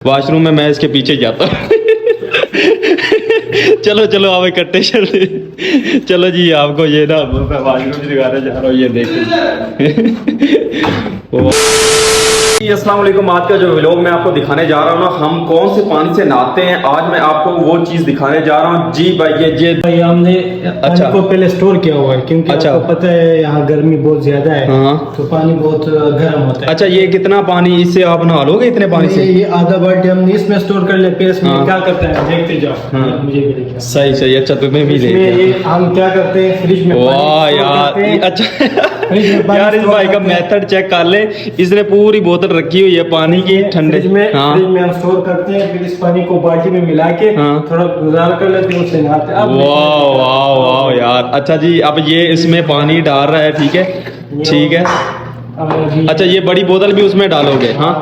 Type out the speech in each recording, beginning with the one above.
Washroom में मैं इसके पीछे जाता हूँ। चलो चलो आप इकट्ठे चलते। चलो जी आपको ये ना मैं वॉशरूम दिखाने जा रहा हूँ, ये देखो। अस्सलाम वालेकुम। आज का जो व्लॉग मैं आपको दिखाने जा रहा हूँ ना, हम कौन से पानी से नहाते हैं, आज मैं आपको वो चीज दिखाने जा रहा हूँ। जी भाई ये भाई हमने पानी को पहले स्टोर किया हुआ है क्योंकि आपको पता है यहाँ गर्मी बहुत ज्यादा है। हाँ। तो पानी बहुत गर्म होता है। अच्छा ये कितना पानी इससे आप नहा लोगे इतने पानी से? ये आधा बाल्टी हमने इसमें स्टोर कर लिया। फिर इसमें क्या करते हैं देखते जाओ। मुझे भी देखना। सही सही। अच्छा तुम्हें भी ले हम क्या करते हैं फ्रिज में। वाह यार अच्छा यार इस भाई का मेथड चेक कर ले, इसने पूरी बोतल रखी हुई है पानी की ठंडे में। हाँ। फ्रिज में हम स्टोर करते हैं, फिर इस पानी को बाल्टी में मिला के थोड़ा गुजार कर लेते हैं, उससे नहाते हैं। वाह वाह वाह यार। अच्छा जी अब ये इसमें पानी डाल रहा है, ठीक है ठीक है। अच्छा ये बड़ी बोतल भी उसमें डालोगे? हाँ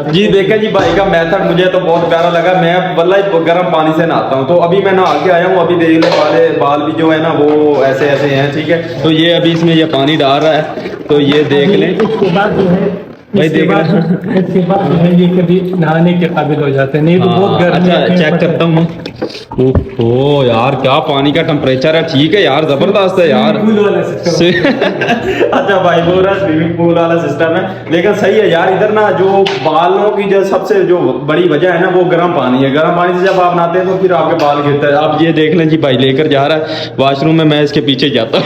जी। देखा जी भाई का मेथड मुझे तो बहुत प्यारा लगा। मैं वल्लाही गर्म पानी से नहाता हूँ। तो अभी मैं नहा के आया हूँ, अभी देख लो बाल भी जो है ना वो ऐसे ऐसे हैं, ठीक है। तो ये अभी इसमें ये पानी डाल रहा है, तो ये देख लें। इसके बाद जो है इसके बाद जो है ये कभी नहाने के काबिल हो जाते हैं, नहीं तो बहुत गर्म। अच्छा चेक करता हूँ। ओह यार क्या पानी का टेम्परेचर है, ठीक है यार, जबरदस्त है यार। अच्छा भाई पूरा स्विमिंग पूल वाला सिस्टम है, लेकिन सही है यार। इधर ना जो बालों की जो सबसे जो बड़ी वजह है ना वो गर्म पानी है। गर्म पानी से जब आप नहाते हैं तो फिर आपके बाल गिरते हैं। आप ये देख लें जी भाई लेकर जा रहा है वॉशरूम में, मैं इसके पीछे जाता हूँ।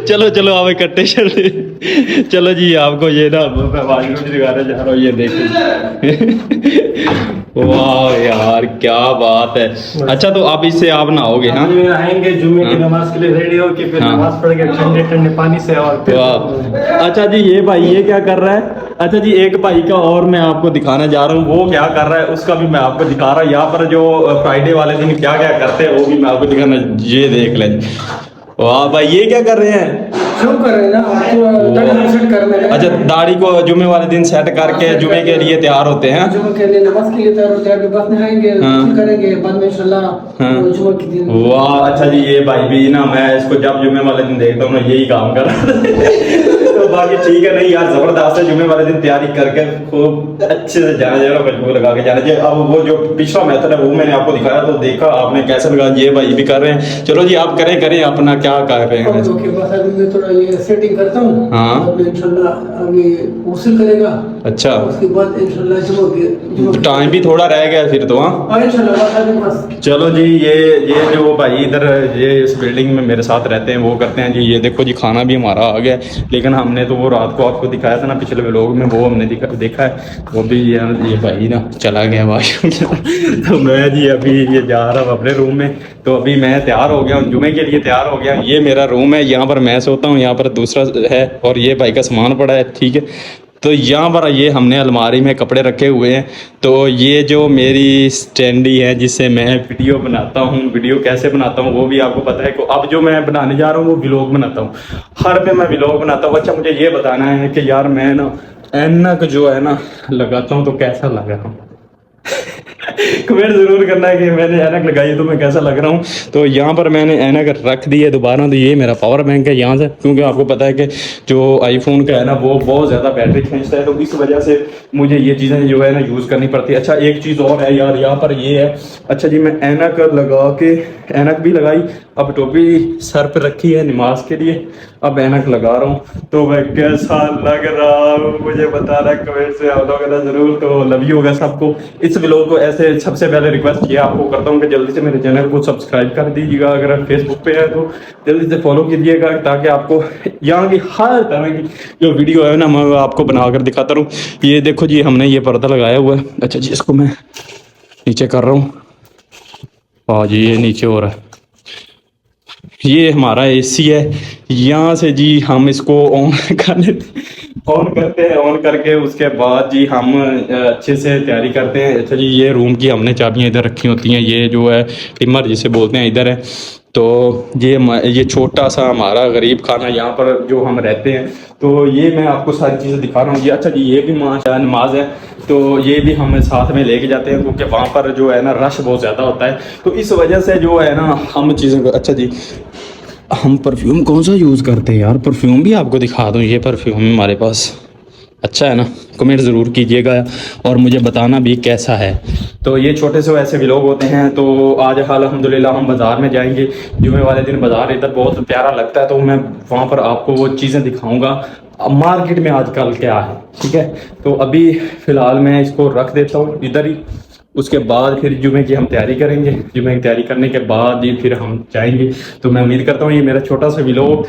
चलो चलो आप इकट्ठे चलते। चलो जी आपको ये ना मैं वॉशरूम दिखाने जा रहा हूँ, ये देखो। वाह यार क्या बात है। अच्छा तो आप इससे आप नहाओगे? हाँ नहाएंगे जुम्मे की नमाज के लिए रेडी हो के फिर नमाज पढ़ के ठंडे ठंडे पानी से। और अच्छा जी ये भाई ये क्या कर रहा है? अच्छा जी एक भाई का और मैं आपको दिखाने जा रहा हूँ, वो क्या कर रहा है उसका भी मैं आपको दिखा रहा हूँ। यहाँ पर जो फ्राइडे वाले दिन क्या क्या करते हैं वो भी मैं आपको दिखाना, ये देख लें। वाह भाई ये क्या कर रहे हैं? क्यों कर रहे हैं ना, दाढ़ी सेट करना है। अच्छा दाढ़ी को जुमे वाले दिन सेट करके जुमे के लिए तैयार होते हैं। जुमे के लिए नमाज के लिए तैयार होते हैं। अभी बस नहाएंगे करेंगे बाद में इंशाल्लाह जुमे के दिन। वाह अच्छा जी ये भाई भी ना, मैं इसको जब जुमे वाले दिन देखता हूँ ना यही काम कर रहा है। तो बाकी ठीक है, नहीं यार जबरदस्त है। जुमे वाले दिन तैयारी करके खूब अच्छे से जाना चाहिए, खुशबू लगा के जाना चाहिए। अब वो जो पिछला मेथड है वो मैंने आपको दिखाया तो देखा आपने कैसे लगा, ये भाई भी कर रहे हैं। चलो जी आप करें करें अपना क्या कर रहे हैं। थोड़ा ये सेटिंग करता हूँ। हाँ इंशाल्लाह अभी उसल करेगा। अच्छा उसके बाद इंशाल्लाह टाइम भी थोड़ा रह गया फिर तो। हाँ चलो जी ये जो भाई इधर ये इस बिल्डिंग में मेरे साथ रहते हैं वो करते हैं जी। ये देखो जी खाना भी हमारा आ गया, लेकिन हमने तो वो रात को आपको दिखाया था ना पिछले व्लॉग में, वो हमने देखा है। वो भी ये भाई ना चला गया वाशरूम। तो मैं जी अभी ये जा रहा हूँ अपने रूम में। तो अभी मैं तैयार हो गया हूँ, जुमे के लिए तैयार हो गया। ये मेरा रूम है, यहाँ पर मैं सोता हूँ, यहाँ पर दूसरा है और ये भाई का सामान पड़ा है, ठीक है। तो यहाँ पर ये हमने अलमारी में कपड़े रखे हुए हैं। तो ये जो मेरी स्टैंडी है जिससे मैं वीडियो बनाता हूँ, वीडियो कैसे बनाता हूँ वो भी आपको पता है। अब जो मैं बनाने जा रहा हूँ वो व्लॉग बनाता हूँ, हर पे मैं व्लॉग बनाता हूँ। अच्छा मुझे ये बताना है कि यार मैं ना ऐनक जो है ना लगाता हूँ तो कैसा लग रहा हूँ? कमेंट जरूर करना है कि मैंने ऐनक लगाई तो मैं कैसा लग रहा हूँ। तो यहाँ पर मैंने ऐनक रख दी है दोबारा। तो ये मेरा पावर बैंक है यहाँ से, क्योंकि आपको पता है कि जो आईफोन का है ना वो बहुत ज़्यादा बैटरी खींचता है, तो इस वजह से मुझे ये चीज़ें जो है ना यूज़ करनी पड़ती है। अच्छा एक चीज़ और है यार, यहाँ पर ये है। अच्छा जी मैं ऐनक लगा के, ऐनक भी लगाई, अब टोपी सर पर रखी है नमाज के लिए, अब ऐनक लगा रहा हूँ। तो मैं कैसा लग रहा हूँ मुझे बताना कमेंट से आप लोग ना जरूर। तो लव यू होगा सबको। इस व्लॉग को ऐसे सबसे पहले रिक्वेस्ट ये आपको करता हूँ कि जल्दी से मेरे चैनल को सब्सक्राइब कर दीजिएगा। अगर आप फेसबुक पे है तो जल्दी से फॉलो कीजिएगा, ताकि आपको यहाँ की हर तरह की जो वीडियो है ना मैं आपको बनाकर दिखाता रहूँ। ये देखो जी हमने ये पर्दा लगाया हुआ है। अच्छा जी इसको मैं नीचे कर रहा हूँ। हाँ जी ये नीचे हो रहा है। ये हमारा एसी है, यहाँ से जी हम इसको ऑन कर लेते, ऑन करते हैं। ऑन करके उसके बाद जी हम अच्छे से तैयारी करते हैं। अच्छा जी ये रूम की हमने चाबियाँ इधर रखी होती हैं, ये जो है टिमर जिसे बोलते हैं इधर है। तो ये छोटा सा हमारा गरीब खाना यहाँ पर जो हम रहते हैं, तो ये मैं आपको सारी चीज़ें दिखा रहा हूँ। ये अच्छा जी ये भी नमाज है, तो ये भी हम साथ में लेके जाते हैं, क्योंकि वहाँ पर जो है ना रश बहुत ज़्यादा होता है। तो इस वजह से जो है ना हम चीज़ों को, अच्छा जी हम परफ्यूम कौन सा यूज़ करते हैं यार, परफ्यूम भी आपको दिखा दूँ। ये परफ्यूम है हमारे पास, अच्छा है ना, कमेंट ज़रूर कीजिएगा और मुझे बताना भी कैसा है। तो ये छोटे से ऐसे व्लॉग होते हैं। तो आज अल्हम्दुलिल्लाह हम बाज़ार में जाएंगे, जुमे वाले दिन बाज़ार इधर बहुत प्यारा लगता है, तो मैं वहाँ पर आपको वो चीज़ें दिखाऊंगा मार्केट में आजकल क्या है। ठीक है, तो अभी फ़िलहाल मैं इसको रख देता हूँ इधर ही, उसके बाद फिर जुमे की हम तैयारी करेंगे। जुमे की तैयारी करने के बाद ही फिर हम जाएंगे। तो मैं उम्मीद करता हूँ ये मेरा छोटा सा व्लॉग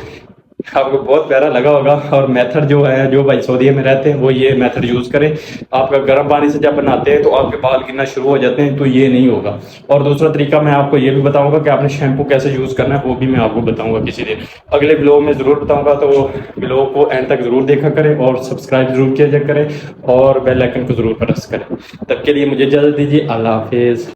आपको बहुत प्यारा लगा होगा। और मेथड जो है, जो भाई सऊदीया में रहते हैं वो ये मेथड यूज़ करें। आपका गर्म पानी से जब बनाते हैं तो आपके बाल गिरना शुरू हो जाते हैं, तो ये नहीं होगा। और दूसरा तरीका मैं आपको ये भी बताऊंगा कि आपने शैम्पू कैसे यूज़ करना है, वो भी मैं आपको बताऊंगा किसी दिन अगले ब्लॉग में ज़रूर बताऊंगा। तो ब्लॉग को एंड तक ज़रूर देखा करें और सब्सक्राइब ज़रूर किया करें और बेल आइकन को ज़रूर प्रेस करें। तब के लिए मुझे इजाज़त दीजिए, अल्लाह हाफिज़।